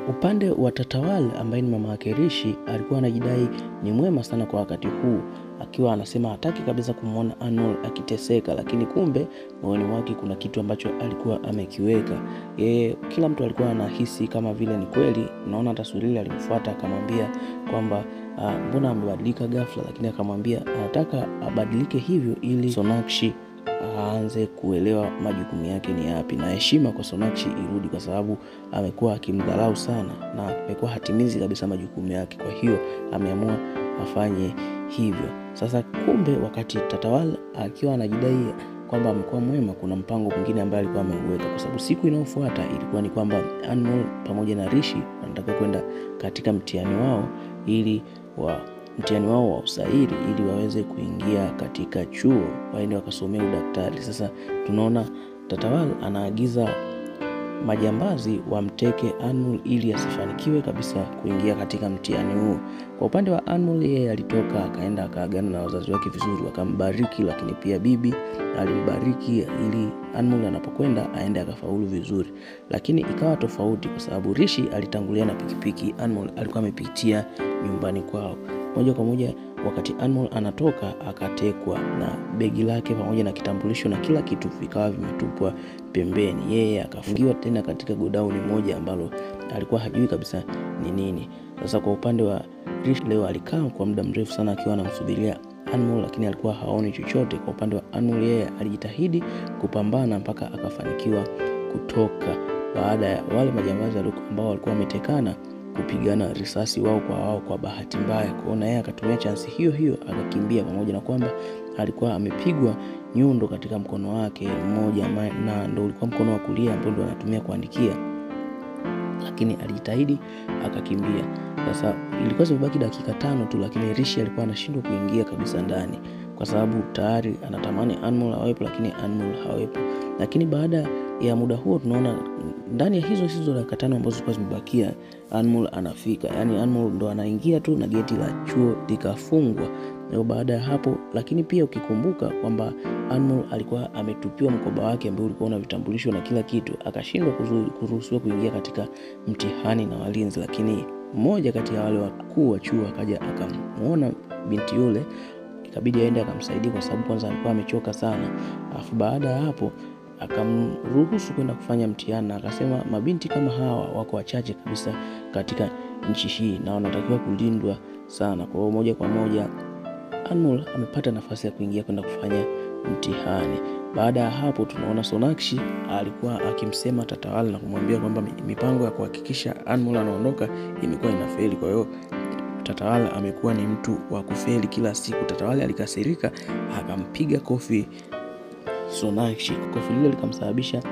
Upande wa Tatawal ambaye ni mama yake Rishi alikuwa anajidai ni mwema sana kwa wakati huu, akiwa anasema hataki kabisa kumuona Anmol akiteseka, lakini kumbe moyoni mwake kuna kitu ambacho alikuwa amekiweka. Kila mtu alikuwa anahisi kama vile ni kweli. Unaona hata Sulili alimfuata akamwambia kwamba mbona amebadilika ghafla, lakini akamwambia anataka abadilike hivyo ili Sonakshi aanze kuelewa majukumu yake ni yapi, na heshima kwa Sonakshi irudi, kwa sababu amekuwa akimdharau sana na amekuwa hatimizi kabisa majukumu yake. Kwa hiyo ameamua afanye hivyo. Sasa kumbe wakati Tatawal akiwa anajidai kwamba amekuwa mwema, kuna mpango mwingine ambao alikuwa ameuweka, kwa sababu siku inayofuata ilikuwa ni kwamba Anmol pamoja na Rishi wanataka kwenda katika mtihani wao wa usairi ili waweze kuingia katika chuo waende wakasomea udaktari. Sasa tunaona Tatawal anaagiza majambazi wamteke Anmol ili asifanikiwe kabisa kuingia katika mtihani huo. Kwa upande wa Anmol, yeye alitoka akaenda akaagana na wazazi wake vizuri, wakambariki, lakini pia bibi alimbariki ili Anmol anapokwenda aende akafaulu vizuri. Lakini ikawa tofauti, kwa sababu Rishi alitangulia na pikipiki, Anmol alikuwa amepitia nyumbani kwao. Moja kwa moja wakati Anmol anatoka akatekwa, na begi lake pamoja na kitambulisho na kila kitu vikawa vimetupwa pembeni. Yeye akafungiwa tena katika godown moja ambalo alikuwa hajui kabisa ni nini. Sasa kwa upande wa Rishi, leo alikaa kwa muda mrefu sana akiwa anamsubiria Anmol, lakini alikuwa haoni chochote. Kwa upande wa Anmol, yeye alijitahidi kupambana mpaka akafanikiwa kutoka, baada ya wale majambazi ambao walikuwa wametekana kupigana risasi wao kwa wao. Kwa bahati mbaya kuona yeye akatumia chance hiyo akakimbia, pamoja na kwamba alikuwa amepigwa nyundo katika mkono wake mmoja, na ndio ulikuwa mkono wa kulia ambao ndio anatumia kuandikia, lakini alijitahidi akakimbia. Sasa ilikuwa zimebaki dakika 5 tu, lakini Rishi alikuwa anashindwa kuingia kabisa ndani, kwa sababu tayari anatamani Anmol awepo, lakini Anmol hawepo. Lakini baada ya muda huo tunaona ndani ya hizo dakika 5 ambazo zilikuwa zimebakia Anmol anafika. Yani Anmol ndo anaingia tu na geti la chuo likafungwa. Na baada ya hapo, lakini pia ukikumbuka kwamba Anmol alikuwa ametupiwa mkoba wake ambao ulikuwa na vitambulisho na kila kitu, akashindwa kuruhusiwa kuingia katika mtihani na walinzi. Lakini mmoja kati ya wale wakuu wa chuo akaja akamuona binti yule, ikabidi aende akamsaidia, kwa sababu kwanza alikuwa amechoka sana. Alafu baada ya hapo akamruhusu kwenda kufanya mtihani, na akasema mabinti kama hawa wako wachache kabisa katika nchi hii na wanatakiwa kulindwa sana. Kwa hiyo moja kwa moja Anmol amepata nafasi ya kuingia kwenda kufanya mtihani. Baada ya hapo tunaona Sonakshi alikuwa akimsema Tatawal na kumwambia kwamba mipango ya kuhakikisha Anmol anaondoka imekuwa inafeli. Kwa hiyo Tatawal amekuwa ni mtu wa kufeli kila siku. Tatawal alikasirika akampiga kofi Sonakshi. Kofi lile likamsababisha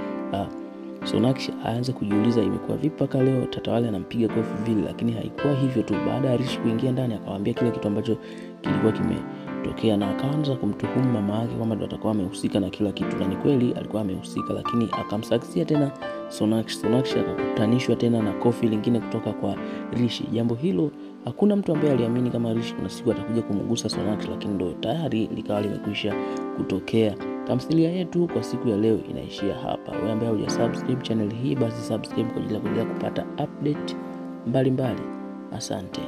Sonakshi aanze kujiuliza imekuwa vipi mpaka leo Tatawal anampiga kofi vile. Lakini haikuwa hivyo tu. Baada ya Rishi kuingia ndani, akamwambia kile kitu ambacho kilikuwa kimetokea, na akaanza kumtuhumu mama yake kwamba ndo atakuwa amehusika na kila kitu, na ni kweli alikuwa amehusika. Lakini akamsakisia tena Sonakshi akakutanishwa tena na kofi lingine kutoka kwa Rishi. Jambo hilo hakuna mtu ambaye aliamini kama Rishi kuna siku atakuja kumgusa Sonakshi, lakini ndo tayari likawa limekwisha kutokea. Tamthilia yetu kwa siku ya leo inaishia hapa. Wewe ambaye hujasubscribe channel hii, basi subscribe kwa ajili ya kuendelea kupata update mbalimbali. Asante.